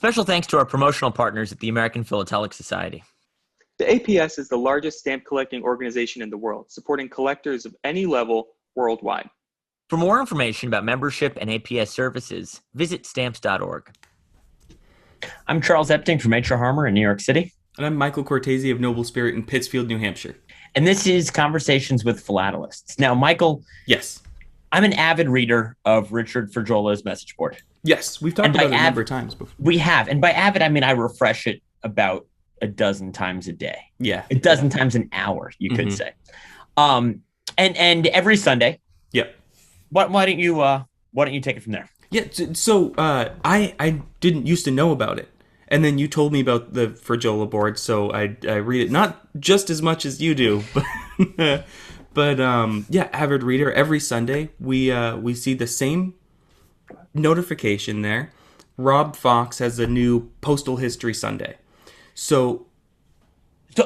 Special thanks to our promotional partners at the American Philatelic Society. The APS is the largest stamp collecting organization in the world, supporting collectors of any level worldwide. For more information about membership and APS services, visit stamps.org. I'm Charles Epting from H.R. Harmer in New York City. And I'm Michael Cortese of Noble Spirit in Pittsfield, New Hampshire. And this is Conversations with Philatelists. Now, Michael. Yes. I'm an avid reader of Richard Fergiola's message board. Yes, we've talked about it a number of times before. We have. And by avid, I mean I refresh it about a dozen times a day. Yeah. A dozen times an hour, you could say. And every Sunday. Yep. Why don't you take it from there? Yeah, so I didn't used to know about it. And then you told me about the Fergiola board, so I read it not just as much as you do, but avid reader. Every Sunday we see the same notification there. Rob Fox has a new Postal History Sunday. So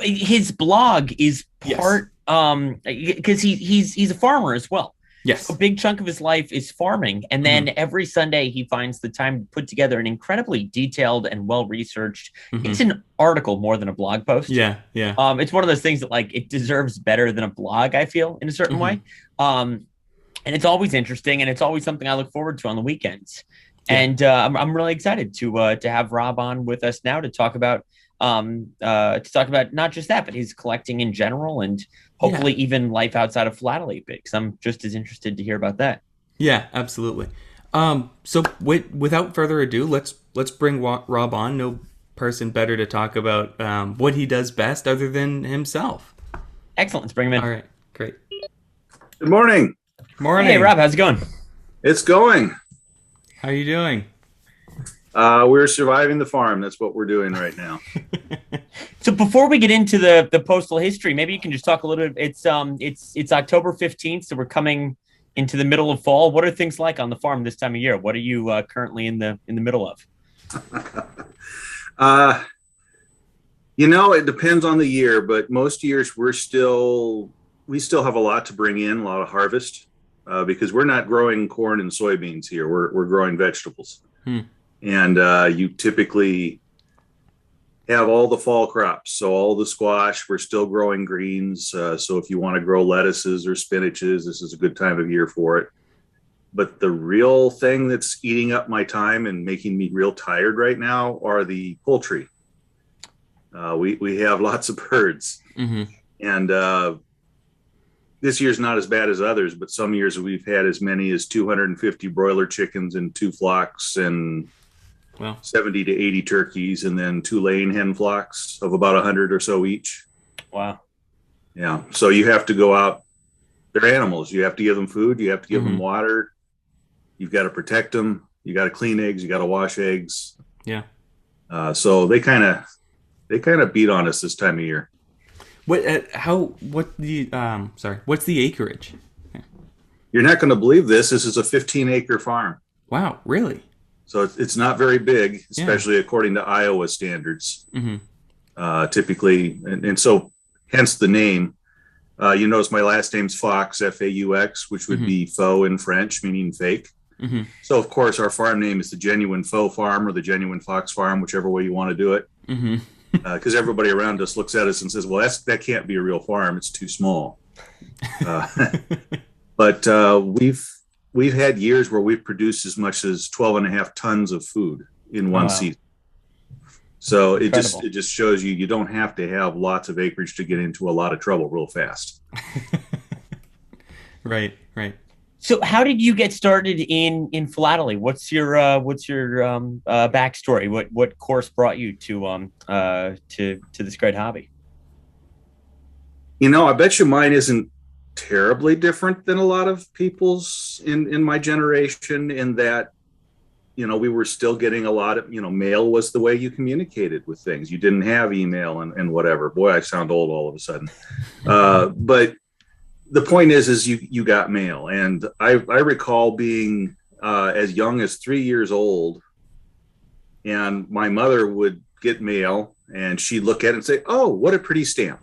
his blog is part because he's a farmer as well. Yes. A big chunk of his life is farming. And then every Sunday he finds the time to put together an incredibly detailed and well-researched, it's an article more than a blog post. Yeah. It's one of those things that it deserves better than a blog, I feel, in a certain way. And it's always interesting, and it's always something I look forward to on the weekends. Yeah. And I'm really excited to have Rob on with us now to talk about not just that, but his collecting in general, and hopefully even life outside of philately, because I'm just as interested to hear about that. Yeah, absolutely. So without further ado, let's bring Rob on. No person better to talk about what he does best other than himself. Excellent. Let's bring him in. All right, great. Good morning. Hey, Rob, how's it going? It's going. How are you doing? We're surviving the farm. That's what we're doing right now. So before we get into the postal history, maybe you can just talk a little bit. It's October 15th, so we're coming into the middle of fall. What are things like on the farm this time of year? What are you currently in the middle of? It depends on the year, but most years we still have a lot to bring in, a lot of harvest, because we're not growing corn and soybeans here. We're growing vegetables. And you typically have all the fall crops. So all the squash, we're still growing greens. So if you want to grow lettuces or spinaches, this is a good time of year for it. But the real thing that's eating up my time and making me real tired right now are the poultry. We have lots of birds. And this year's not as bad as others, but some years we've had as many as 250 broiler chickens in 2 flocks, and 70 to 80 turkeys, and then 2 laying hen flocks of about 100 or so each. Wow. Yeah. So you have to go out. They're animals. You have to give them food. You have to give them water. You've got to protect them. You got to clean eggs. You got to wash eggs. Yeah. So they kind of beat on us this time of year. What's the acreage? You're not going to believe this. This is a 15-acre farm. Wow, really? So it's not very big, especially according to Iowa standards. Typically, and so hence the name. You notice my last name's Fox, F-A-U-X, which would be faux in French, meaning fake. So of course our farm name is the Genuine Faux Farm, or the Genuine Fox Farm, whichever way you want to do it. Because everybody around us looks at us and says, well, that can't be a real farm. It's too small. But we've had years where we've produced as much as 12.5 tons of food in one season. So it just shows you don't have to have lots of acreage to get into a lot of trouble real fast. Right. So how did you get started in philately? What's your backstory? What course brought you to this great hobby? I bet you mine isn't terribly different than a lot of people's in my generation, in that we were still getting a lot of mail was the way you communicated with things. You didn't have email and whatever. Boy, I sound old all of a sudden. But the point is you got mail, and I recall being as young as 3 years old, and my mother would get mail and she'd look at it and say, "Oh, what a pretty stamp.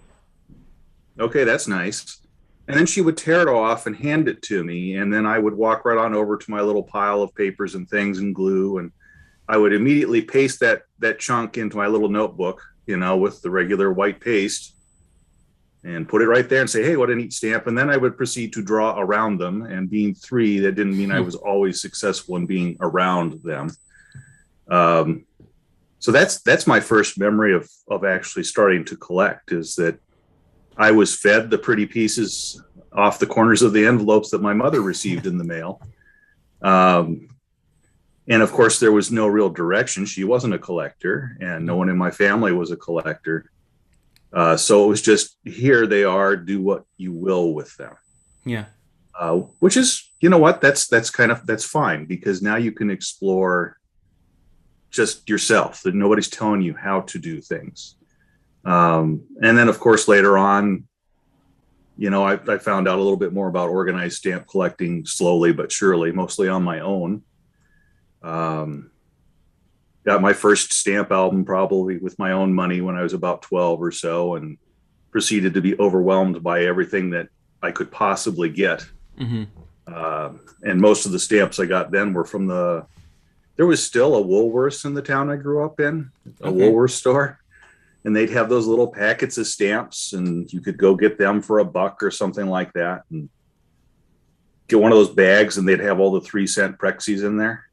Okay, that's nice." And then she would tear it off and hand it to me, and then I would walk right on over to my little pile of papers and things and glue, and I would immediately paste that chunk into my little notebook, with the regular white paste, and put it right there and say, hey, what a neat stamp. And then I would proceed to draw around them. And being 3, that didn't mean I was always successful in being around them. So that's my first memory of actually starting to collect, is that I was fed the pretty pieces off the corners of the envelopes that my mother received in the mail. And of course, there was no real direction. She wasn't a collector, and no one in my family was a collector. So it was just, here they are, do what you will with them. Yeah. Which is, you know what, that's fine, because now you can explore just yourself, that nobody's telling you how to do things. And then of course, later on, I found out a little bit more about organized stamp collecting slowly but surely, mostly on my own. Got my first stamp album probably with my own money when I was about 12 or so, and proceeded to be overwhelmed by everything that I could possibly get. Mm-hmm. And most of the stamps I got then were from there was still a Woolworths in the town I grew up in, a Woolworths store. And they'd have those little packets of stamps, and you could go get them for $1 or something like that, and get one of those bags, and they'd have all the 3-cent Prexies in there.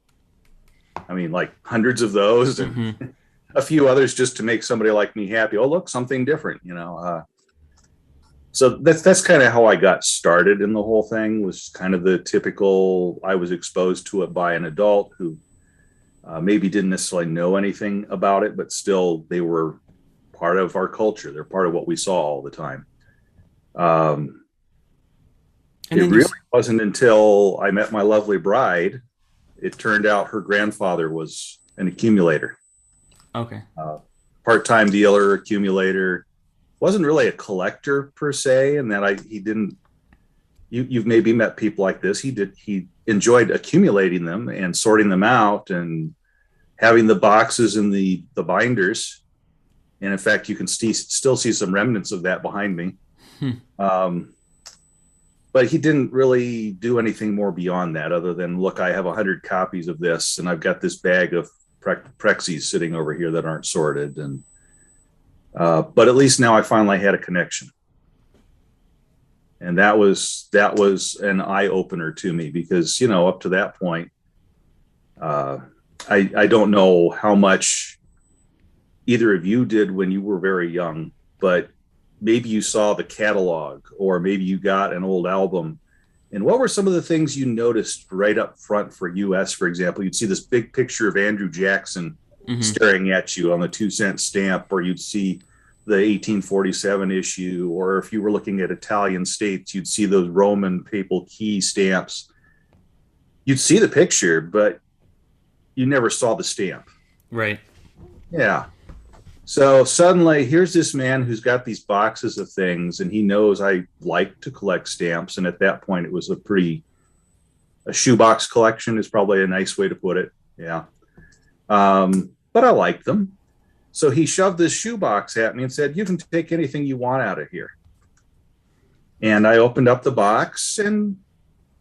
I mean, like hundreds of those, and a few others just to make somebody like me happy. Oh, look, something different, So that's kind of how I got started in the whole thing. Was kind of the typical, I was exposed to it by an adult who maybe didn't necessarily know anything about it, but still they were part of our culture. They're part of what we saw all the time. It really wasn't until I met my lovely bride, it turned out her grandfather was an accumulator. Okay. Part-time dealer, accumulator. Wasn't really a collector per se, in that he didn't. You've maybe met people like this. He enjoyed accumulating them and sorting them out and having the boxes and the binders. And in fact, you can still see some remnants of that behind me. But he didn't really do anything more beyond that, other than, look, I have 100 copies of this, and I've got this bag of Prexies sitting over here that aren't sorted. And but at least now I finally had a connection. And that was an eye opener to me, because, up to that point, I don't know how much either of you did when you were very young, but maybe you saw the catalog, or maybe you got an old album. And what were some of the things you noticed right up front for US, for example? You'd see this big picture of Andrew Jackson staring at you on the 2-cent stamp, or you'd see the 1847 issue, or if you were looking at Italian states, you'd see those Roman papal key stamps. You'd see the picture, but you never saw the stamp. Right. Yeah. So suddenly, here's this man who's got these boxes of things, and he knows I like to collect stamps. And at that point, it was a shoebox collection is probably a nice way to put it. Yeah. But I like them. So he shoved this shoebox at me and said, you can take anything you want out of here. And I opened up the box, and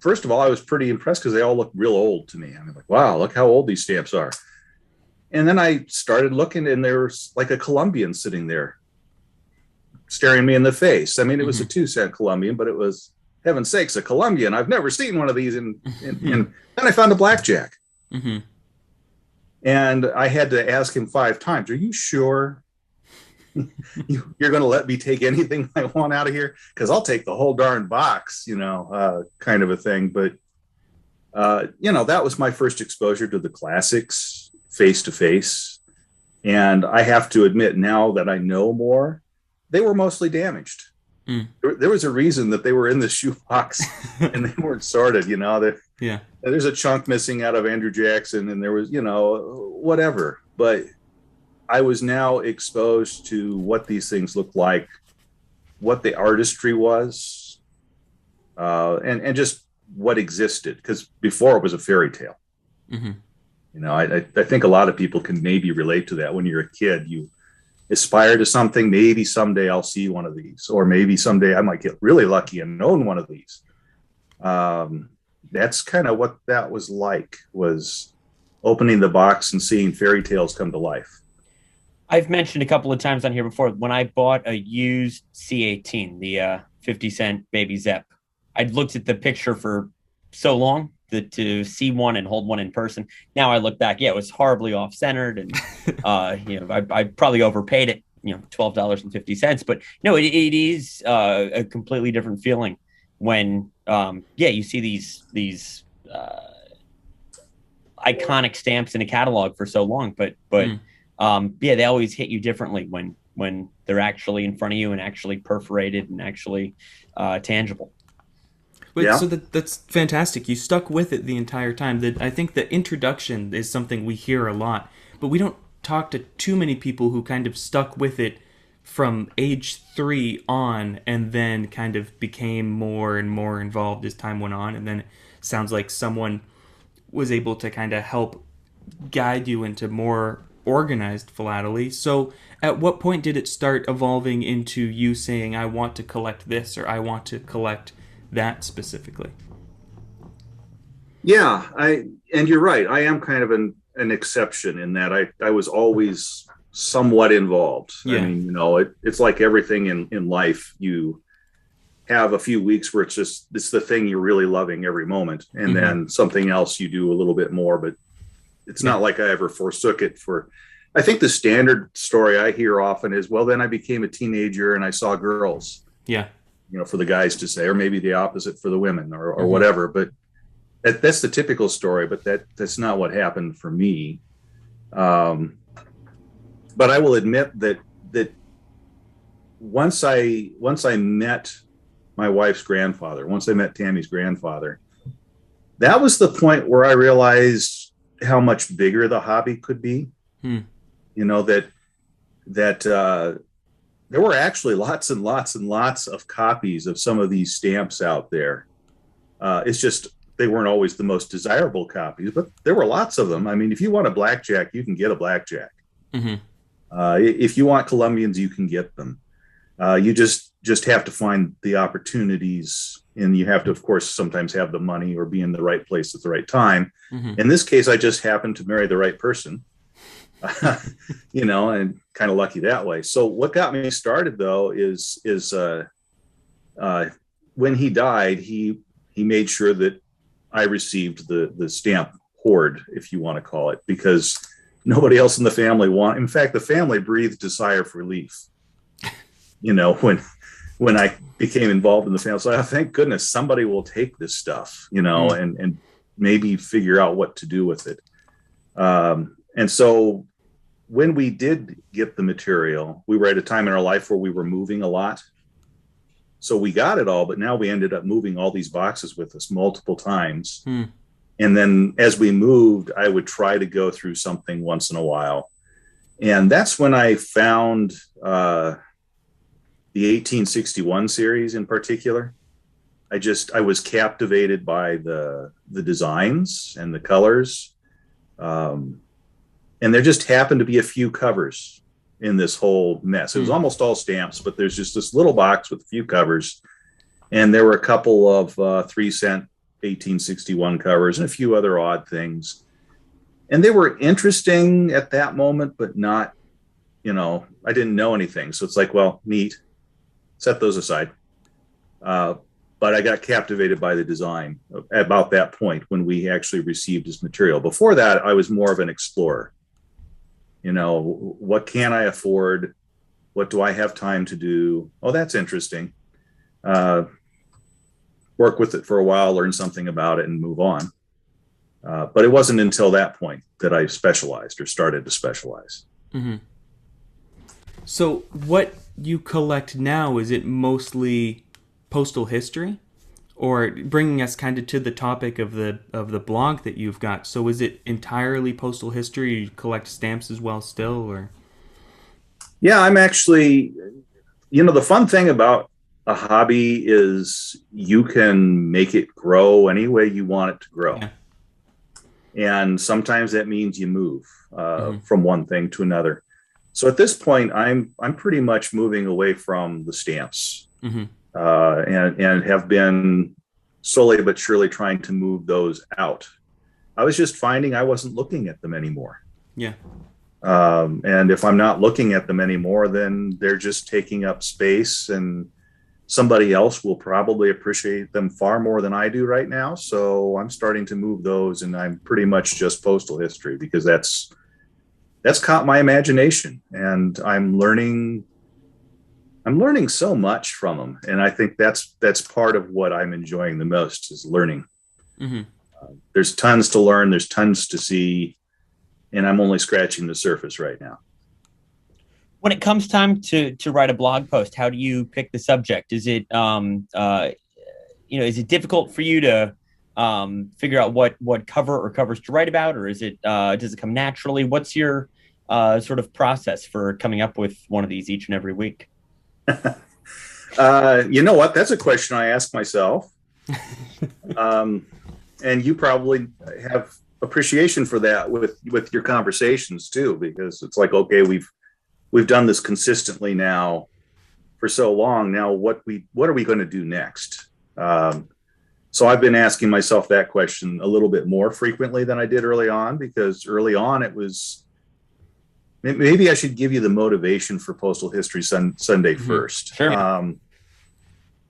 first of all, I was pretty impressed because they all looked real old to me. I'm like, wow, look how old these stamps are. And then I started looking, and there was like a Colombian sitting there staring me in the face. I mean, it was a 2-cent Colombian, but it was, heaven's sakes, a Colombian. I've never seen one of these. And then I found a blackjack. And I had to ask him 5 times, are you sure you're going to let me take anything I want out of here? Because I'll take the whole darn box, kind of a thing. But, that was my first exposure to the classics face to face. And I have to admit, now that I know more, they were mostly damaged. There was a reason that they were in the shoebox and they weren't sorted, There's a chunk missing out of Andrew Jackson, and there was, whatever. But I was now exposed to what these things look like, what the artistry was, and just what existed. Because before it was a fairy tale. I think a lot of people can maybe relate to that. When you're a kid, you aspire to something. Maybe someday I'll see one of these, or maybe someday I might get really lucky and own one of these. That's kind of what that was like, was opening the box and seeing fairy tales come to life. I've mentioned a couple of times on here before, when I bought a used C18, the 50-cent Baby Zepp, I'd looked at the picture for so long that to see one and hold one in person. Now I look back, yeah, it was horribly off-centered, and I probably overpaid it, $12.50. But no, it is a completely different feeling when you see these iconic stamps in a catalog for so long, but they always hit you differently when they're actually in front of you and actually perforated and actually tangible. But so that's fantastic. You stuck with it the entire time. I think the introduction is something we hear a lot, but we don't talk to too many people who kind of stuck with it from age 3 on, and then kind of became more and more involved as time went on. And then it sounds like someone was able to kind of help guide you into more organized philately. So at what point did it start evolving into you saying, I want to collect this, or I want to collect that specifically? Yeah, and you're right. I am kind of an exception in that I was always somewhat involved. Yeah. I mean, it's like everything in life. You have a few weeks where it's the thing you're really loving every moment, and then something else you do a little bit more, but it's not like I ever forsook it for. I think the standard story I hear often is, well, then I became a teenager and I saw girls. Yeah. For the guys to say, or maybe the opposite for the women, or whatever. But that's the typical story, but that's not what happened for me. But I will admit that once I met my wife's grandfather, once I met Tammy's grandfather, that was the point where I realized how much bigger the hobby could be. That there were actually lots and lots and lots of copies of some of these stamps out there. It's just they weren't always the most desirable copies, but there were lots of them. I mean, if you want a blackjack, you can get a blackjack. If you want Colombians, you can get them. You just have to find the opportunities, and you have to, of course, sometimes have the money or be in the right place at the right time. In this case, I just happened to marry the right person. And kind of lucky that way. So what got me started, though, is when he died, he made sure that I received the stamp hoard, if you want to call it, because nobody else in the family wanted. In fact, the family breathed a sigh of relief. When I became involved in the family, so thank goodness somebody will take this stuff, and maybe figure out what to do with it. And so when we did get the material, we were at a time in our life where we were moving a lot. So we got it all, but now we ended up moving all these boxes with us multiple times. And then as we moved, I would try to go through something once in a while. And that's when I found the 1861 series in particular. I was captivated by the designs and the colors. And there just happened to be a few covers in this whole mess. It was almost all stamps, but there's just this little box with a few covers. And there were a couple of 3-cent 1861 covers and a few other odd things. And they were interesting at that moment, but not, I didn't know anything. So it's like, well, neat. Set those aside. But I got captivated by the design about that point when we actually received his material. Before that, I was more of an explorer. What can I afford? What do I have time to do? Oh, that's interesting. Work with it for a while, learn something about it, and move on. But it wasn't until that point that I specialized or started to specialize. So what you collect now, is it mostly postal history? Or bringing us kind of to the topic of the blog that you've got. So is it entirely postal history? You collect stamps as well still, or? Yeah, I'm actually, the fun thing about a hobby is you can make it grow any way you want it to grow. Yeah. And sometimes that means you move from one thing to another. So at this point, I'm pretty much moving away from the stamps. And have been slowly but surely trying to move those out. I was just finding I wasn't looking at them anymore. Yeah. And if I'm not looking at them anymore, then they're just taking up space, and somebody else will probably appreciate them far more than I do right now. So I'm starting to move those, and I'm pretty much just postal history because that's caught my imagination, and I'm learning so much from them. And I think that's part of what I'm enjoying the most is learning. Mm-hmm. There's tons to learn. There's tons to see. And I'm only scratching the surface right now. When it comes time to write a blog post, how do you pick the subject? Is it is it difficult for you to figure out what cover or covers to write about, or is it does it come naturally? What's your sort of process for coming up with one of these each and every week? You know what? That's a question I ask myself. And you probably have appreciation for that with your conversations too, because it's like, okay, we've done this consistently now for so long. Now what are we going to do next? So I've been asking myself that question a little bit more frequently than I did early on, because early on it was, maybe I should give you the motivation for Postal History Sunday first. Sure.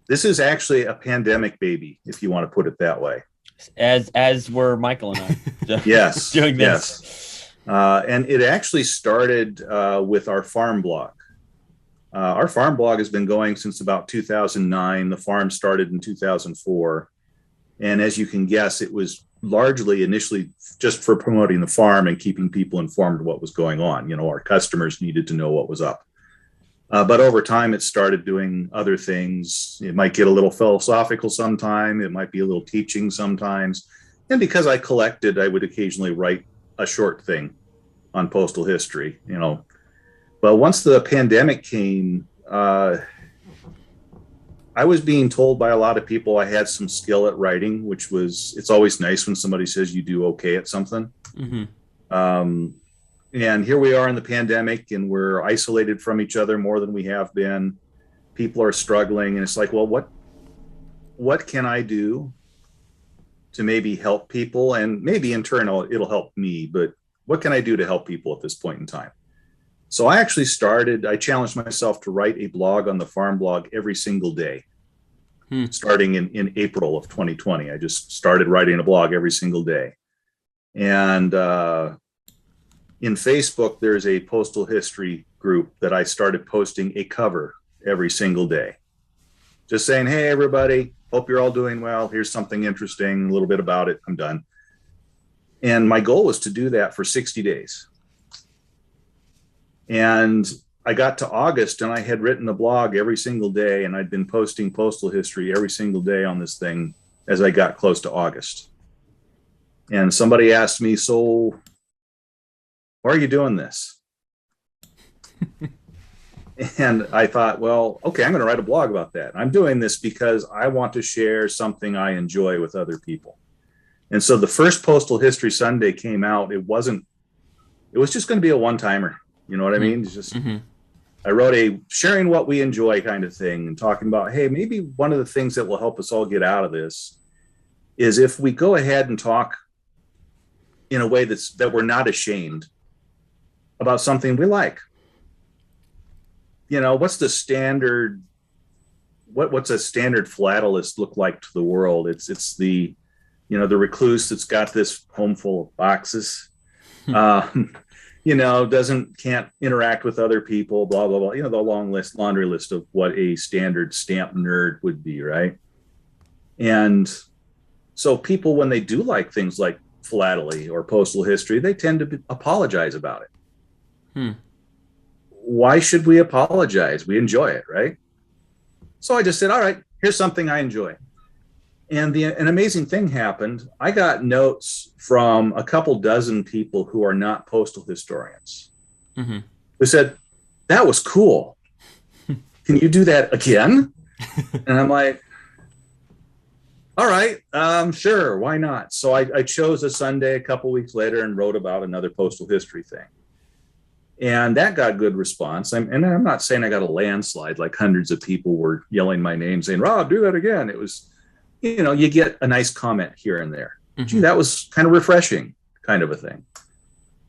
This is actually a pandemic baby, if you want to put it that way. As were Michael and I. Yes. Doing this. Yes. And it actually started with our farm blog. Our farm blog has been going since about 2009. The farm started in 2004. And as you can guess, it was largely initially just for promoting the farm and keeping people informed of what was going on. You know, our customers needed to know what was up. But over time, it started doing other things. It might get a little philosophical sometime. It might be a little teaching sometimes. And because I collected, I would occasionally write a short thing on postal history, you know. But once the pandemic came, I was being told by a lot of people I had some skill at writing, which was, it's always nice when somebody says you do okay at something. Mm-hmm. And here we are in the pandemic, and we're isolated from each other more than we have been. People are struggling, and it's like, well, what can I do to maybe help people? And maybe in turn, it'll help me, but what can I do to help people at this point in time? So I actually I challenged myself to write a blog on the farm blog every single day, starting in April of 2020. I just started writing a blog every single day. And in Facebook, there's a postal history group that I started posting a cover every single day. Just saying, hey, everybody, hope you're all doing well. Here's something interesting, a little bit about it. I'm done. And my goal was to do that for 60 days. And I got to August, and I had written a blog every single day, and I'd been posting postal history every single day on this thing as I got close to August. And somebody asked me, so why are you doing this? And I thought, well, okay, I'm going to write a blog about that. I'm doing this because I want to share something I enjoy with other people. And so the first Postal History Sunday came out. It was just going to be a one-timer. You know what I mean? It's just, I wrote a sharing what we enjoy kind of thing, and talking about, hey, maybe one of the things that will help us all get out of this is if we go ahead and talk in a way that we're not ashamed about something we like. You know, what's the standard, what's a standard philatelist look like to the world? It's the, you know, the recluse that's got this home full of boxes, you know, can't interact with other people, blah, blah, blah. You know, the laundry list of what a standard stamp nerd would be, right? And so people, when they do like things like philately or postal history, they tend to apologize about it. Why should we apologize? We enjoy it, right? So I just said, all right, here's something I enjoy. And an amazing thing happened. I got notes from a couple dozen people who are not postal historians, who said, that was cool. Can you do that again? And I'm like, all right, sure, why not? So I chose a Sunday a couple weeks later and wrote about another postal history thing. And that got good response. And I'm not saying I got a landslide, like hundreds of people were yelling my name saying, Rob, do that again. It was, you know, you get a nice comment here and there. Gee, that was kind of refreshing, kind of a thing.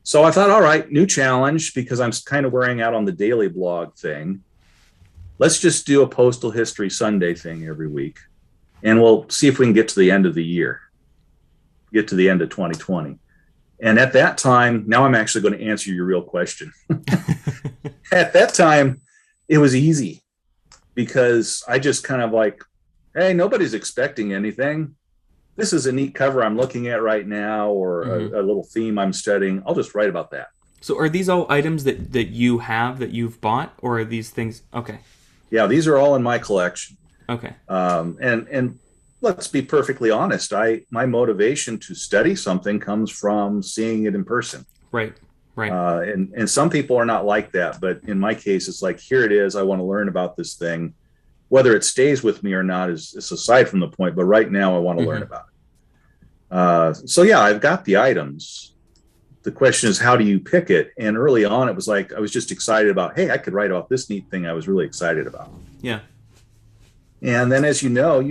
So I thought, all right, new challenge, because I'm kind of wearing out on the daily blog thing. Let's just do a Postal History Sunday thing every week, and we'll see if we can get to the end of the year, get to the end of 2020. And at that time, now I'm actually going to answer your real question. At that time, it was easy because I just kind of like, hey, nobody's expecting anything. This is a neat cover I'm looking at right now, or a little theme I'm studying. I'll just write about that. So are these all items that you have, that you've bought, or are these things? Okay. Yeah, these are all in my collection. Okay. And let's be perfectly honest. My motivation to study something comes from seeing it in person. Right. Right. And some people are not like that, but in my case, it's like, here it is. I want to learn about this thing. Whether it stays with me or not is aside from the point, but right now I want to learn about it. So yeah, I've got the items. The question is, how do you pick it? And early on, it was like, I was just excited about, hey, I could write about this neat thing I was really excited about. Yeah. And then, as you know,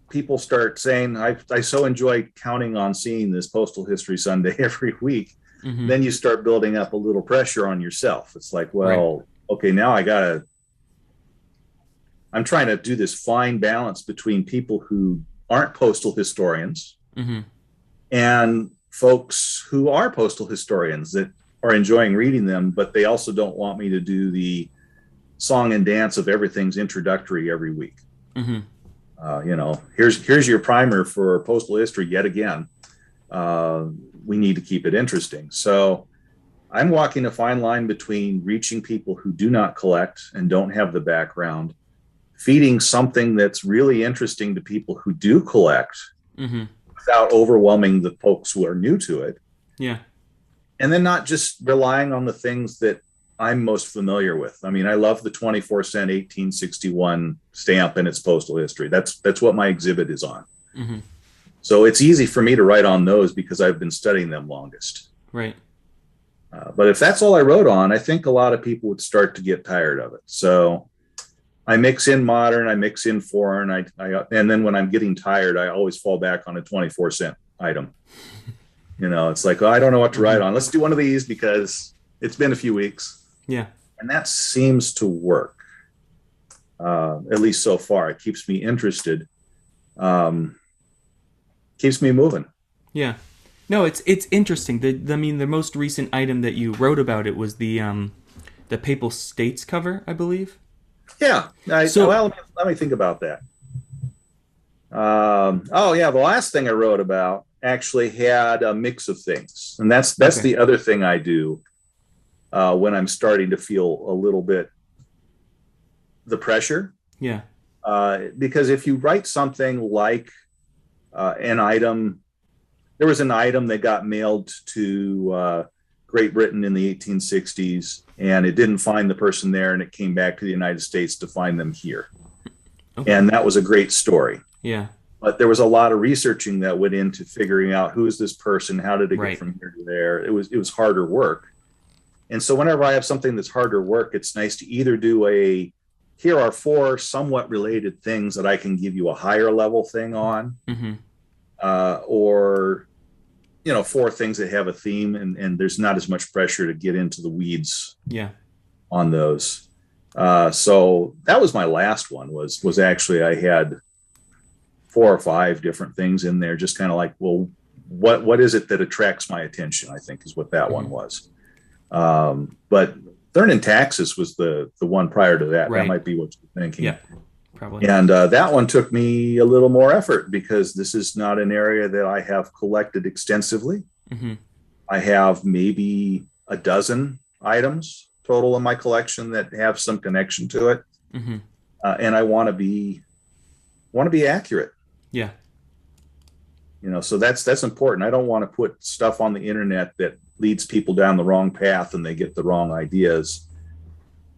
people start saying, I so enjoy counting on seeing this Postal History Sunday every week. Then you start building up a little pressure on yourself. It's like, well, okay, now I'm trying to do this fine balance between people who aren't postal historians and folks who are postal historians that are enjoying reading them, but they also don't want me to do the song and dance of everything's introductory every week. Here's your primer for postal history yet again. We need to keep it interesting. So I'm walking a fine line between reaching people who do not collect and don't have the background, feeding something that's really interesting to people who do collect without overwhelming the folks who are new to it. Yeah. And then not just relying on the things that I'm most familiar with. I mean, I love the 24-cent 1861 stamp and its postal history. That's what my exhibit is on. So it's easy for me to write on those because I've been studying them longest. Right. But if that's all I wrote on, I think a lot of people would start to get tired of it. So I mix in modern, I mix in foreign, and then when I'm getting tired, I always fall back on a 24-cent item. It's like, I don't know what to write on. Let's do one of these because it's been a few weeks. Yeah. And that seems to work, at least so far. It keeps me interested, keeps me moving. Yeah. No, it's interesting. The most recent item that you wrote about it was the Papal States cover, I believe. Yeah. Let me think about that. The last thing I wrote about actually had a mix of things, and that's the other thing I do when I'm starting to feel a little bit the pressure. Yeah. Because if you write something like an item, there was an item that got mailed to Great Britain in the 1860s, and it didn't find the person there, and it came back to the United States to find them here. Okay. And that was a great story. Yeah. But there was a lot of researching that went into figuring out who is this person, how did it get from here to there. It was harder work. And so whenever I have something that's harder work, it's nice to either do here are 4 somewhat related things that I can give you a higher level thing on, or 4 things that have a theme, and there's not as much pressure to get into the weeds on those. So that was my last one was actually, I had 4 or 5 different things in there, just kind of like, well, what is it that attracts my attention, I think is what that one was. But Thurn and Taxis was the one prior to that. That might be what you're thinking. Yeah, probably. And that one took me a little more effort because this is not an area that I have collected extensively. I have maybe a dozen items total in my collection that have some connection to it. And I want to be accurate. Yeah. So that's important. I don't want to put stuff on the internet that leads people down the wrong path and they get the wrong ideas.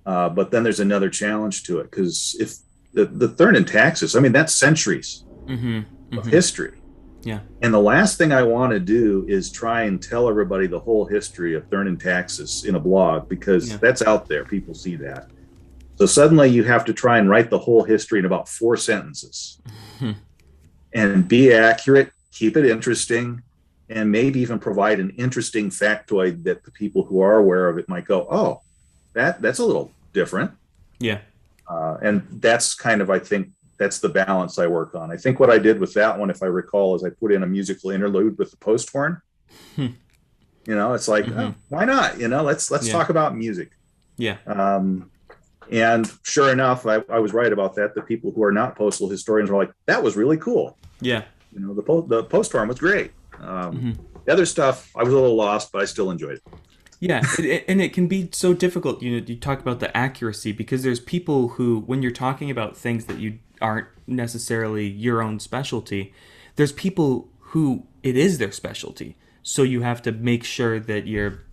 But then there's another challenge to it, because if the Thurn and Taxis, I mean, that's centuries of history. Yeah. And the last thing I want to do is try and tell everybody the whole history of Thurn and Taxis in a blog, because that's out there. People see that. So suddenly you have to try and write the whole history in about 4 sentences and be accurate, keep it interesting, and maybe even provide an interesting factoid that the people who are aware of it might go, oh, that's a little different. Yeah. And that's kind of, I think, that's the balance I work on. I think what I did with that one, if I recall, is I put in a musical interlude with the post horn. It's like, oh, why not? Let's talk about music. Yeah. And sure enough, I was right about that. The people who are not postal historians were like, that was really cool. Yeah. The post horn was great. The other stuff, I was a little lost, but I still enjoyed it. Yeah, and it can be so difficult. You talk about the accuracy, because there's people who, when you're talking about things that you aren't necessarily your own specialty, there's people who it is their specialty. So you have to make sure that you're,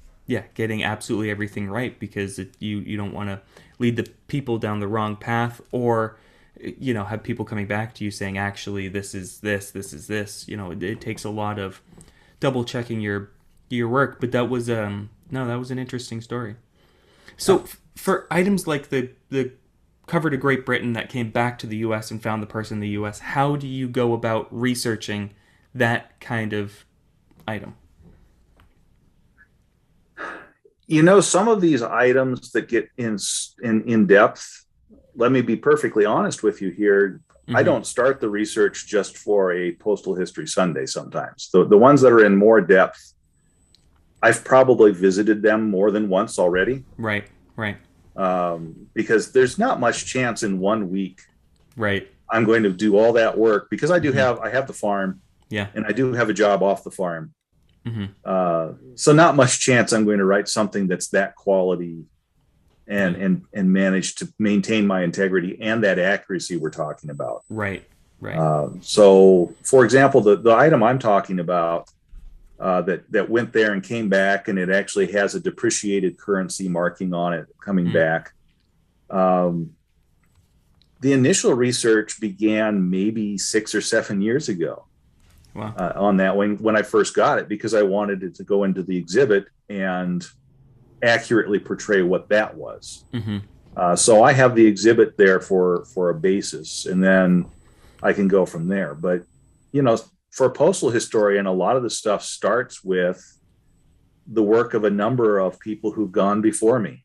getting absolutely everything right, because you don't want to lead the people down the wrong path, or have people coming back to you saying, actually, this is this is this. It takes a lot of double checking your work. But that was that was an interesting story. So for items like the cover to Great Britain that came back to the U.S. and found the person in the U.S., how do you go about researching that kind of item? Some of these items that get in depth, let me be perfectly honest with you here. I don't start the research just for a Postal History Sunday sometimes. The ones that are in more depth, I've probably visited them more than once already. Right. Because there's not much chance in 1 week. Right. I'm going to do all that work, because I have the farm. Yeah. And I do have a job off the farm. So not much chance I'm going to write something that's that quality and manage to maintain my integrity and that accuracy we're talking about. Right. So, for example, the item I'm talking about, that went there and came back, and it actually has a depreciated currency marking on it coming back. The initial research began maybe 6 or 7 years ago. Wow. On that when I first got it, because I wanted it to go into the exhibit and accurately portray what that was. So I have the exhibit there for a basis, and then I can go from there. But, for a postal historian, a lot of the stuff starts with the work of a number of people who've gone before me.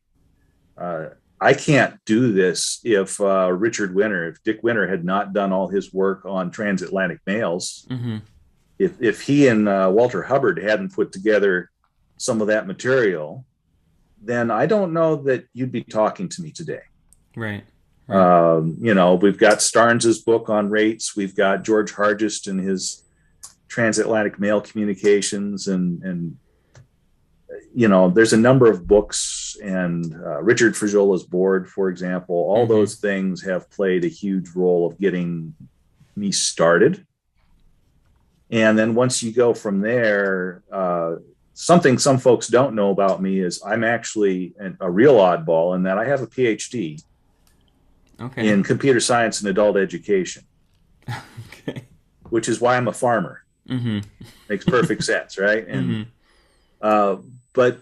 I can't do this if Dick Winter had not done all his work on transatlantic mails. If he and Walter Hubbard hadn't put together some of that material, then I don't know that you'd be talking to me today. Right. We've got Starnes's book on rates. We've got George Hargest and his transatlantic mail communications, and there's a number of books, and Richard Frajola's board, for example. All those things have played a huge role of getting me started. And then once you go from there, something some folks don't know about me is I'm actually a real oddball in that I have a PhD in computer science and adult education, which is why I'm a farmer. Makes perfect sense, right? And but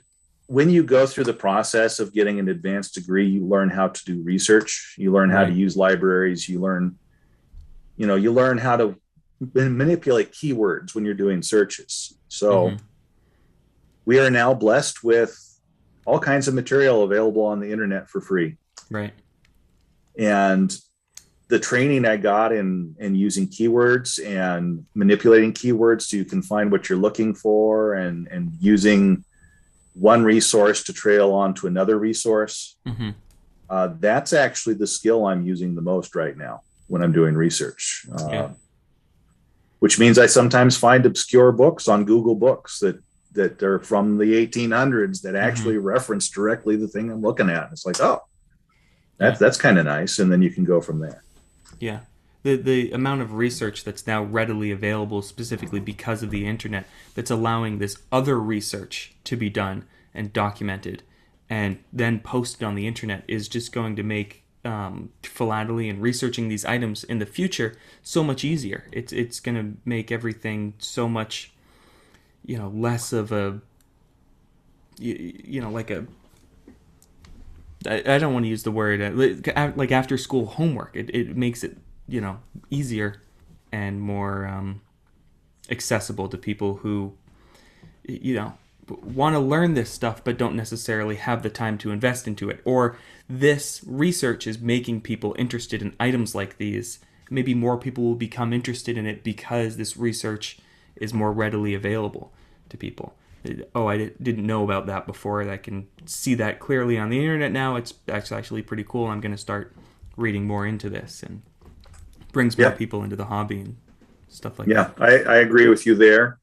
when you go through the process of getting an advanced degree, you learn how to do research. You learn how to use libraries. You learn how to manipulate keywords when you're doing searches. So we are now blessed with all kinds of material available on the internet for free. Right. And the training I got in using keywords and manipulating keywords so you can find what you're looking for, and using one resource to trail on to another resource, that's actually the skill I'm using the most right now when I'm doing research. Which means I sometimes find obscure books on Google Books that are from the 1800s that actually reference directly the thing I'm looking at. It's like, oh, that's kind of nice. And then you can go from there. Yeah. The amount of research that's now readily available, specifically because of the internet, that's allowing this other research to be done and documented and then posted on the internet, is just going to make philately and researching these items in the future so much easier. It's going to make everything so much, less of a, like a, I don't want to use the word like after school homework. It makes it, easier and more accessible to people who, want to learn this stuff but don't necessarily have the time to invest into it. Or this research is making people interested in items like these. Maybe more people will become interested in it because this research is more readily available to people. Oh, I didn't know about that before. I can see that clearly on the internet now. It's actually pretty cool. I'm going to start reading more into this, and brings more people into the hobby and stuff like that. Yeah, I agree with you there.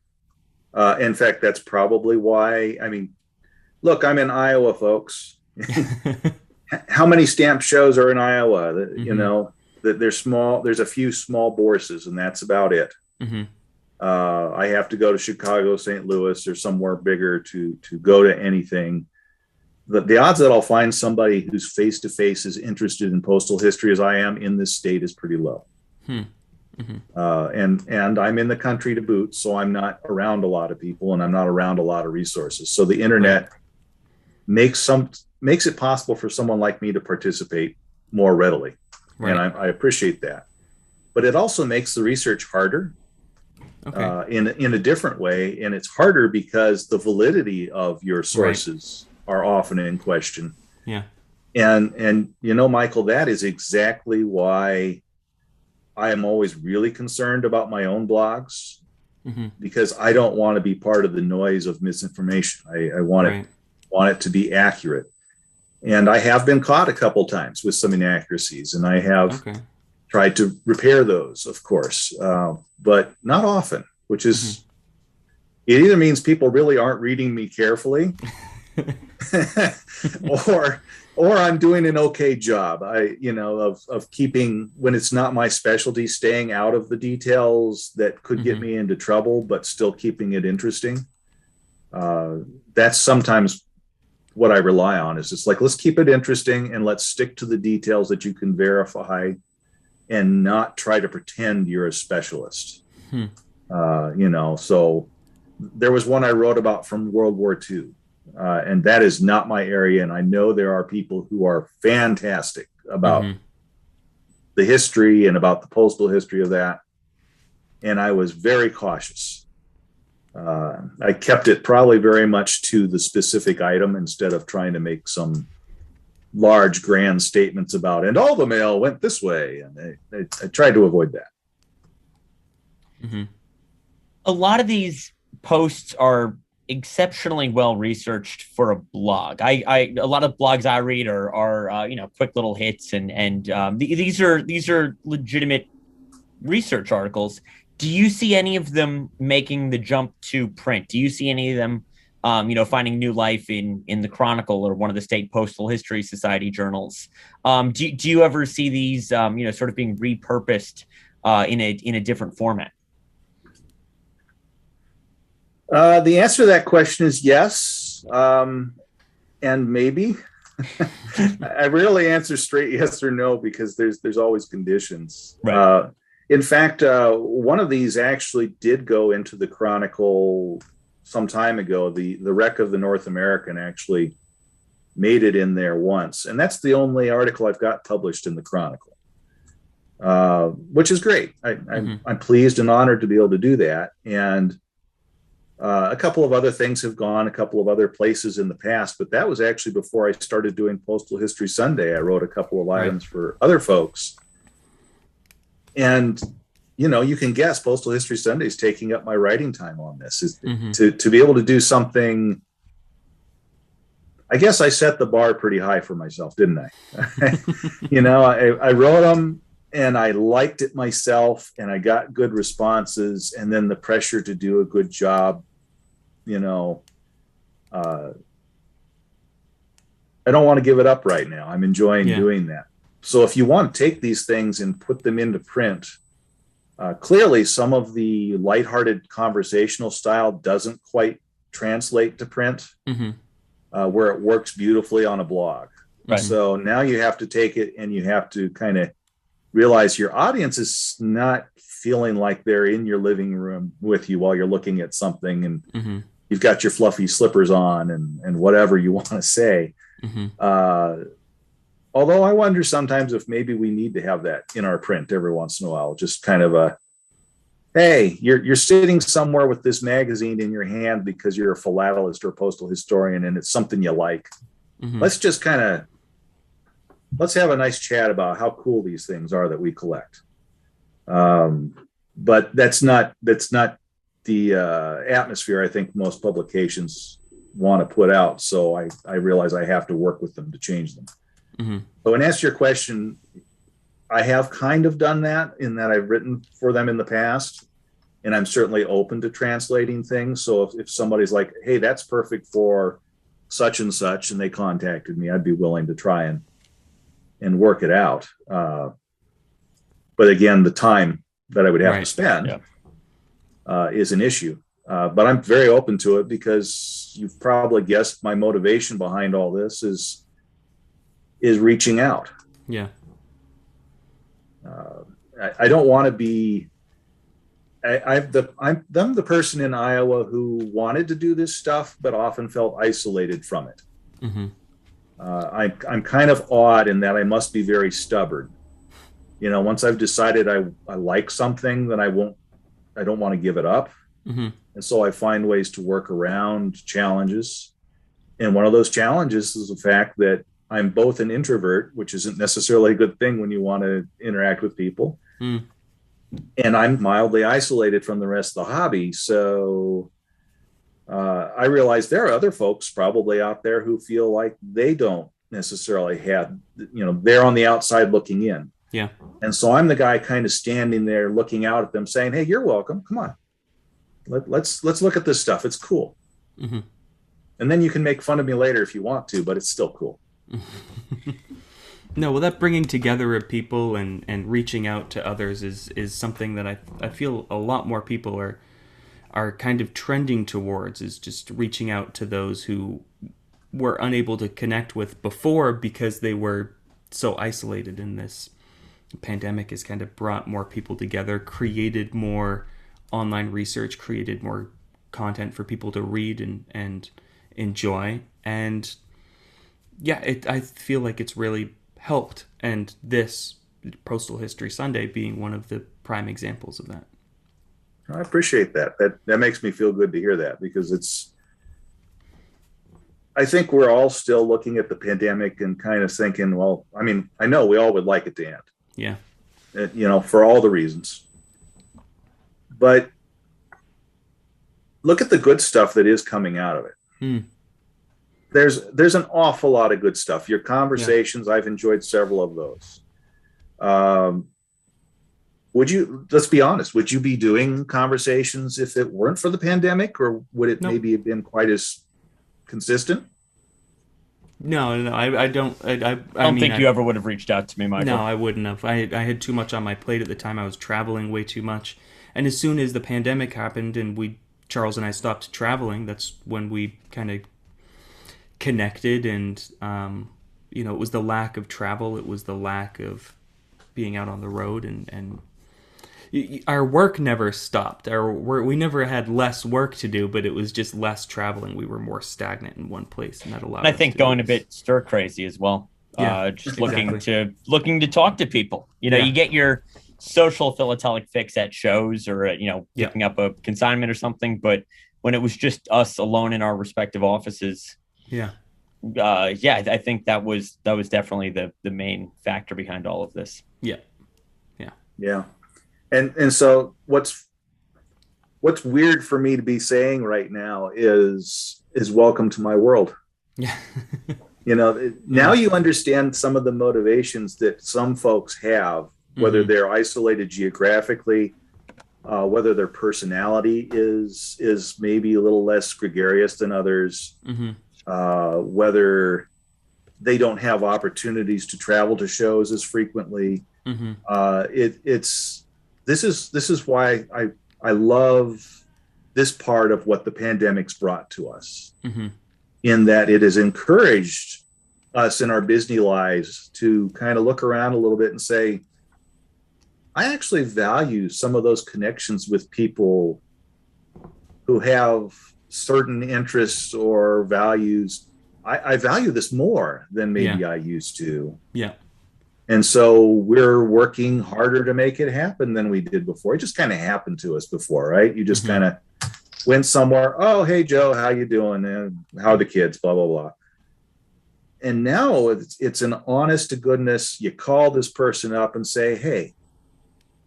In fact, that's probably why. I mean, look, I'm in Iowa, folks. How many stamp shows are in Iowa? That they're small. There's a few small bourses, and that's about it. Mm-hmm. I have to go to Chicago, St. Louis, or somewhere bigger to go to anything. The odds that I'll find somebody who's face to face as interested in postal history as I am in this state is pretty low. Mm-hmm. And I'm in the country to boot, so I'm not around a lot of people, and I'm not around a lot of resources. So the internet makes it possible for someone like me to participate more readily, and I appreciate that. But it also makes the research harder. In a different way, and it's harder because the validity of your sources are often in question. Yeah. And Michael, that is exactly why I am always really concerned about my own blogs, because I don't want to be part of the noise of misinformation. I want it to be accurate. And I have been caught a couple times with some inaccuracies, and I have tried to repair those, of course, but not often, which is, it either means people really aren't reading me carefully or I'm doing an okay job. Of keeping, when it's not my specialty, staying out of the details that could get me into trouble, but still keeping it interesting. That's sometimes what I rely on, is just like, let's keep it interesting and let's stick to the details that you can verify, and not try to pretend you're a specialist. So there was one I wrote about from World War II, and that is not my area. And I know there are people who are fantastic about the history and about the postal history of that. And I was very cautious. I kept it probably very much to the specific item instead of trying to make some large grand statements about, and all the mail went this way. And I tried to avoid that. A lot of these posts are exceptionally well researched for a blog. A lot of blogs I read are quick little hits, and these are legitimate research articles. Do you see any of them making the jump to print? Do you see any of them finding new life in the Chronicle or one of the state Postal History Society journals? Do you ever see these sort of being repurposed in a different format? The answer to that question is yes, and maybe. I rarely answer straight yes or no, because there's always conditions. Right. In fact, one of these actually did go into the Chronicle some time ago. The wreck of the North American actually made it in there once, and that's the only article I've got published in the Chronicle, which is great. I'm pleased and honored to be able to do that. And a couple of other things have gone a couple of other places in the past, but that was actually before I started doing Postal History Sunday. I wrote a couple of items for other folks. And, you can guess Postal History Sunday is taking up my writing time on this, is to be able to do something. I guess I set the bar pretty high for myself, didn't I? I wrote them and I liked it myself, and I got good responses, and then the pressure to do a good job, I don't want to give it up right now. I'm enjoying doing that. So if you want to take these things and put them into print, clearly some of the lighthearted conversational style doesn't quite translate to print, where it works beautifully on a blog. Right. So now you have to take it and you have to kind of realize your audience is not feeling like they're in your living room with you while you're looking at something, and you've got your fluffy slippers on and whatever you want to say. Although I wonder sometimes if maybe we need to have that in our print every once in a while, just kind of hey, you're sitting somewhere with this magazine in your hand because you're a philatelist or a postal historian and it's something you like. Mm-hmm. Let's have a nice chat about how cool these things are that we collect. But that's not the atmosphere I think most publications want to put out. So I realize I have to work with them to change them. Mm-hmm. So in answer to your question, I have kind of done that in that I've written for them in the past, and I'm certainly open to translating things. So if somebody's like, hey, that's perfect for such and such, and they contacted me, I'd be willing to try and work it out. But again, the time that I would have to spend is an issue. But I'm very open to it because you've probably guessed my motivation behind all this is reaching out. Yeah. I don't want to be. I'm the person in Iowa who wanted to do this stuff, but often felt isolated from it. Mm-hmm. I'm kind of odd in that I must be very stubborn. You know, once I've decided I like something, then I don't want to give it up. Mm-hmm. And so I find ways to work around challenges. And one of those challenges is the fact that I'm both an introvert, which isn't necessarily a good thing when you want to interact with people. Mm. And I'm mildly isolated from the rest of the hobby. So I realize there are other folks probably out there who feel like they don't necessarily have, they're on the outside looking in. Yeah. And so I'm the guy kind of standing there looking out at them saying, hey, you're welcome. Come on. Let's look at this stuff. It's cool. Mm-hmm. And then you can make fun of me later if you want to, but it's still cool. No, well, that bringing together of people and reaching out to others is something that I feel a lot more people are kind of trending towards, is just reaching out to those who were unable to connect with before because they were so isolated. In this pandemic has kind of brought more people together, created more online research, created more content for people to read and enjoy. And yeah, I feel like it's really helped, and this Postal History Sunday being one of the prime examples of that. I appreciate that. That makes me feel good to hear that, because I think we're all still looking at the pandemic and kind of thinking, well, I mean, I know we all would like it to end. Yeah. For all the reasons. But look at the good stuff that is coming out of it. Hmm. There's an awful lot of good stuff. Your conversations, I've enjoyed several of those. Let's be honest, would you be doing conversations if it weren't for the pandemic, or would it maybe have been quite as consistent? No, I don't. I don't think you ever would have reached out to me, Michael. No, I wouldn't have. I had too much on my plate at the time. I was traveling way too much. And as soon as the pandemic happened and Charles and I stopped traveling, that's when we kind of connected. And, it was the lack of travel. It was the lack of being out on the road. And our work never stopped. We never had less work to do, but it was just less traveling. We were more stagnant in one place, and that allowed us. I think going a bit stir crazy as well. Yeah, just looking to talk to people. You get your social philatelic fix at shows or picking up a consignment or something. But when it was just us alone in our respective offices, I think that was definitely the main factor behind all of this. Yeah. And so what's weird for me to be saying right now is welcome to my world. Yeah. Now you understand some of the motivations that some folks have, whether they're isolated geographically, whether their personality is maybe a little less gregarious than others, whether they don't have opportunities to travel to shows as frequently. This is why I love this part of what the pandemic's brought to us, in that it has encouraged us in our busy lives to kind of look around a little bit and say, I actually value some of those connections with people who have certain interests or values. I value this more than maybe I used to. Yeah. And so we're working harder to make it happen than we did before. It just kind of happened to us before, right? You just kind of went somewhere. Oh, hey, Joe, how you doing? And how are the kids? Blah, blah, blah. And now it's an honest to goodness. You call this person up and say, hey,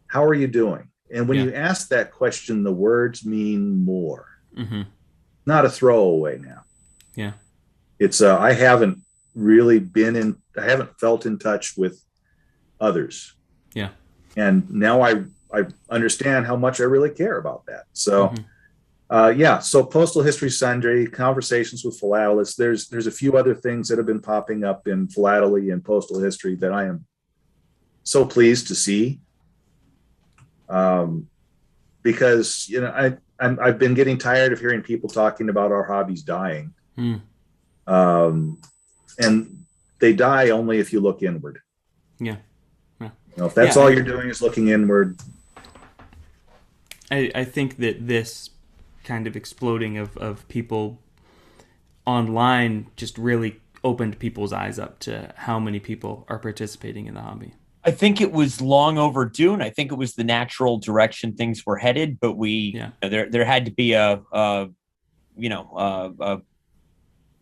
how are you doing? And when you ask that question, the words mean more. Not a throwaway now. Yeah. It's I haven't really I haven't felt in touch with others. Yeah. And now I understand how much I really care about that. So so Postal History Sunday, conversations with philatelists. There's a few other things that have been popping up in philately and postal history that I am so pleased to see. Because I've been getting tired of hearing people talking about our hobbies dying. And they die only if you look inward. Yeah. If that's all you're doing is looking inward. I think that this kind of exploding of people online just really opened people's eyes up to how many people are participating in the hobby. I think it was long overdue, and I think it was the natural direction things were headed. But there had to be a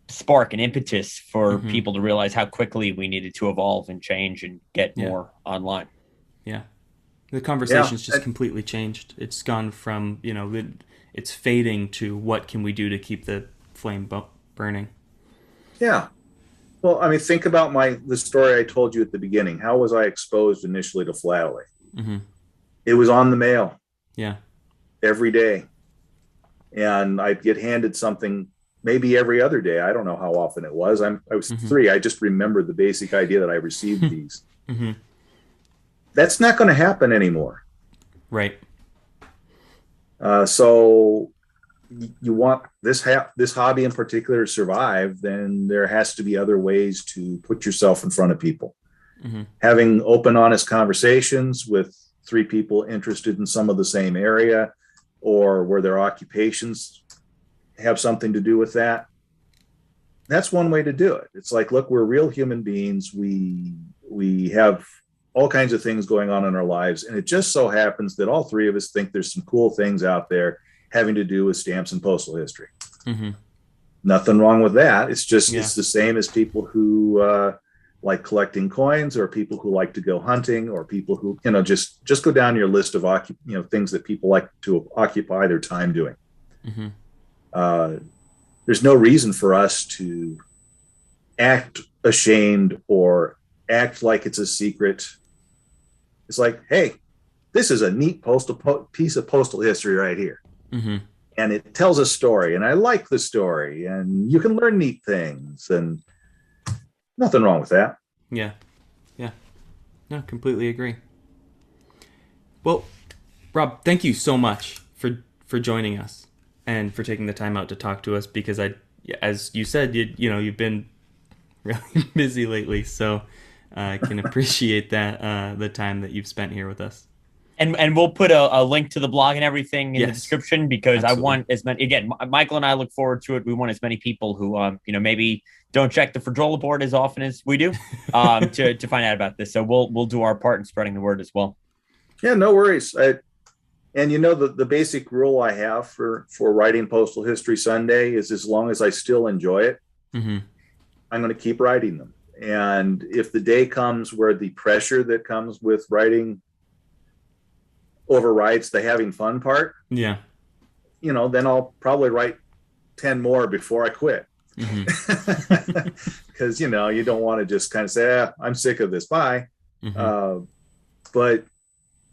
spark and impetus for people to realize how quickly we needed to evolve and change and get more online. Yeah. The conversation's just completely changed. It's gone from, it's fading to what can we do to keep the flame burning. Yeah. Well, I mean, think about the story I told you at the beginning. How was I exposed initially to philately? It was on the mail. Yeah. Every day. And I'd get handed something maybe every other day. I don't know how often it was. I was 3. I just remembered the basic idea that I received these. That's not going to happen anymore. Right. So you want this hobby in particular to survive, then there has to be other ways to put yourself in front of people. Having open, honest conversations with 3 people interested in some of the same area, or where their occupations have something to do with that. That's one way to do it. It's like, look, we're real human beings. We have all kinds of things going on in our lives. And it just so happens that all 3 of us think there's some cool things out there having to do with stamps and postal history. Nothing wrong with that. It's just, it's the same as people who like collecting coins, or people who like to go hunting, or people who, just go down your list of, things that people like to occupy their time doing. There's no reason for us to act ashamed or act like it's a secret. It's like, hey, this is a neat piece of postal history right here. And it tells a story, and I like the story, and you can learn neat things, and nothing wrong with that. Yeah. No, completely agree. Well, Rob, thank you so much for joining us and for taking the time out to talk to us, because as you said, you've been really busy lately, so I can appreciate that, the time that you've spent here with us. And we'll put a link to the blog and everything in the description, because Absolutely. I want as many, again, Michael and I look forward to it. We want as many people who, maybe don't check the Fredrola board as often as we do, to find out about this. So we'll do our part in spreading the word as well. Yeah, no worries. And the basic rule I have for writing Postal History Sunday is, as long as I still enjoy it, I'm going to keep writing them. And if the day comes where the pressure that comes with writing overrides the having fun part, then I'll probably write 10 more before I quit. Because, you don't want to just kind of say, I'm sick of this, bye. But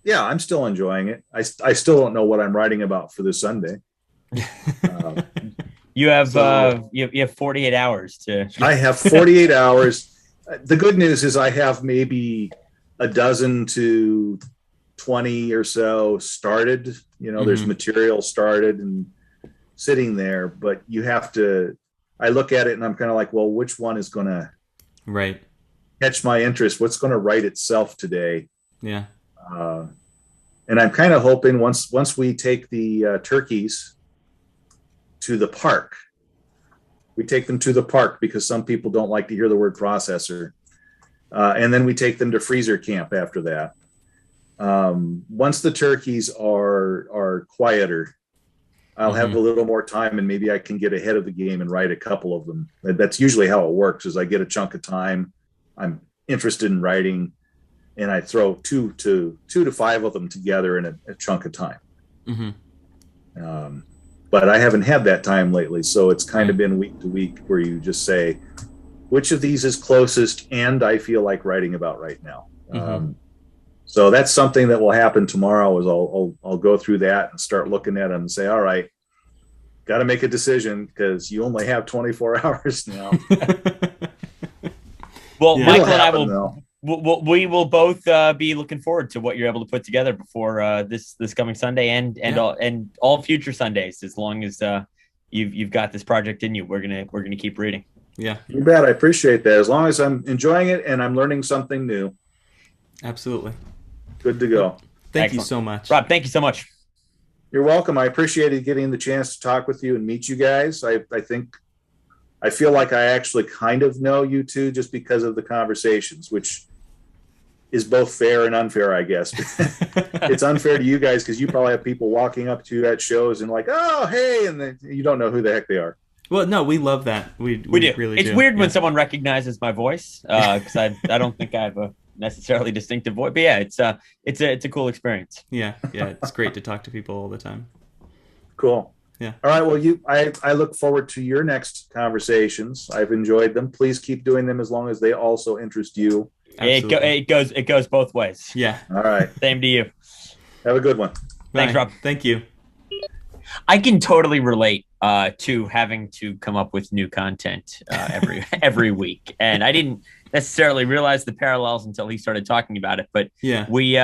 yeah, I'm still enjoying it. I still don't know what I'm writing about for this Sunday. You have you have 48 hours to. I have 48 hours. The good news is I have maybe a dozen to 20 or so started. There's material started and sitting there, but you have to. I look at it and I'm kind of like, well, which one is going to catch my interest? What's going to write itself today? Yeah. And I'm kind of hoping once we take the turkeys to the park, we take them to the park, because some people don't like to hear the word processor. And then we take them to freezer camp after that. Once the turkeys are quieter, I'll have a little more time, and maybe I can get ahead of the game and write a couple of them. That's usually how it works, is I get a chunk of time I'm interested in writing, and I throw two to five of them together in a chunk of time. But I haven't had that time lately, so it's kind of been week to week where you just say, which of these is closest and I feel like writing about right now. So that's something that will happen tomorrow, is I'll go through that and start looking at them and say, all right, got to make a decision, because you only have 24 hours now. Well, Yeah. Michael and I happen, we will both be looking forward to what you're able to put together before this coming Sunday and all future Sundays, as long as you've got this project in you. We're gonna keep reading. Yeah, You bet. I appreciate that. As long as I'm enjoying it and I'm learning something new, absolutely. good to go. Thank you Excellent. so much. Rob, thank you so much. You're welcome. I appreciated getting the chance to talk with you and meet you guys. I feel like I actually kind of know you two just because of the conversations, which is both fair and unfair, I guess. It's unfair to you guys because you probably have people walking up to you at shows and like, oh, hey, and then you don't know who the heck they are. Well, no, we love that. We do. Really it's do. weird when someone recognizes my voice, because I don't think I have a necessarily distinctive voice. But yeah, it's a cool experience. Yeah, it's great to talk to people all the time. Cool. Yeah. All right. Well, I look forward to your next conversations. I've enjoyed them. Please keep doing them as long as they also interest you. It goes both ways. Yeah. All right. Same to you. Have a good one. Thanks, Bye. Rob. Thank you. I can totally relate to having to come up with new content every week, and I didn't necessarily realize the parallels until he started talking about it. But Yeah. we,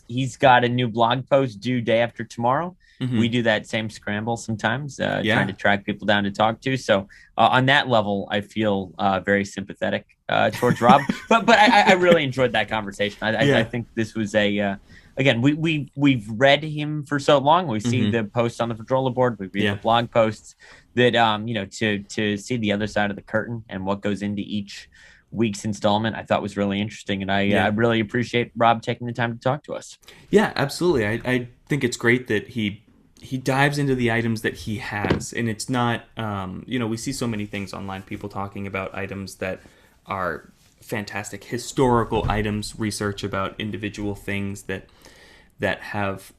he's got a new blog post due day after tomorrow. We do that same scramble sometimes, trying to track people down to talk to. So on that level, I feel very sympathetic towards Rob. but I really enjoyed that conversation. I think this was again, we've read him for so long. We see the posts on the patrol board. We read the blog posts. That to see the other side of the curtain and what goes into each week's installment, I thought was really interesting, and I really appreciate Rob taking the time to talk to us. Yeah, absolutely. I think it's great that he dives into the items that he has, and it's not we see so many things online, people talking about items that are fantastic historical items, research about individual things that have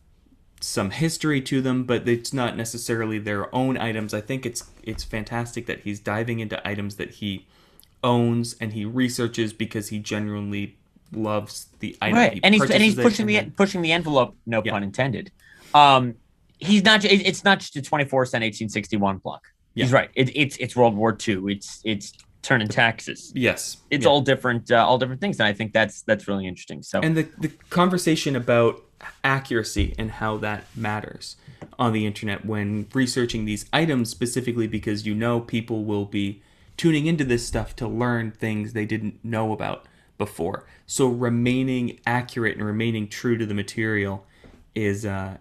some history to them, but it's not necessarily their own items. I think it's fantastic that he's diving into items that he owns and he researches because he genuinely loves the item. Right, and he's pushing the envelope. No pun intended. He's not. It's not just a 24-cent 1861 block. He's right. It's World War II. It's turning taxes. Yes, it's all different things, and I think that's really interesting. So, and the conversation about accuracy and how that matters on the internet when researching these items, specifically because people will be tuning into this stuff to learn things they didn't know about before. So remaining accurate and remaining true to the material is a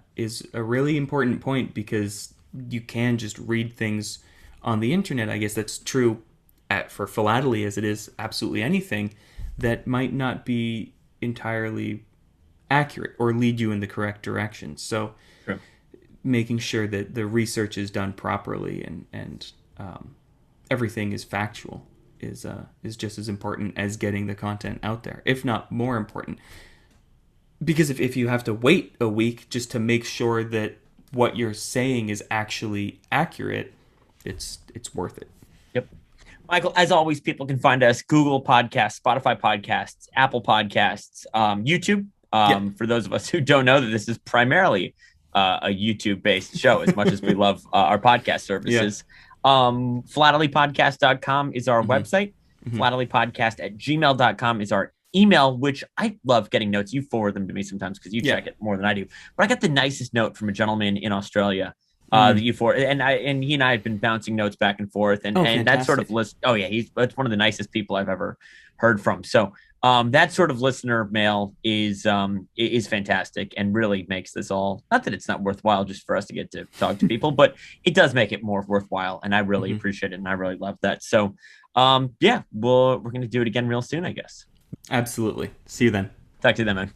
really important point, because you can just read things on the internet. I guess that's true for philately as it is absolutely anything that might not be entirely accurate or lead you in the correct direction. So making sure that the research is done properly and everything is factual is just as important as getting the content out there, if not more important. Because if you have to wait a week just to make sure that what you're saying is actually accurate, it's worth it. Yep. Michael, as always, people can find us Google Podcasts, Spotify Podcasts, Apple Podcasts, YouTube. For those of us who don't know that this is primarily a YouTube-based show, as much as we love our podcast services. Philatelypodcast.com is our website. Philatelypodcast@gmail.com is our email, which I love getting notes. You forward them to me sometimes because you check it more than I do. But I got the nicest note from a gentleman in Australia that you forward, and he and I had been bouncing notes back and forth, and that sort of list. Oh yeah, that's one of the nicest people I've ever heard from. So that sort of listener mail is fantastic and really makes this all, not that it's not worthwhile just for us to get to talk to people, but it does make it more worthwhile, and I really appreciate it, and I really love that. So we're going to do it again real soon, I guess. Absolutely. See you then. Talk to you then, man.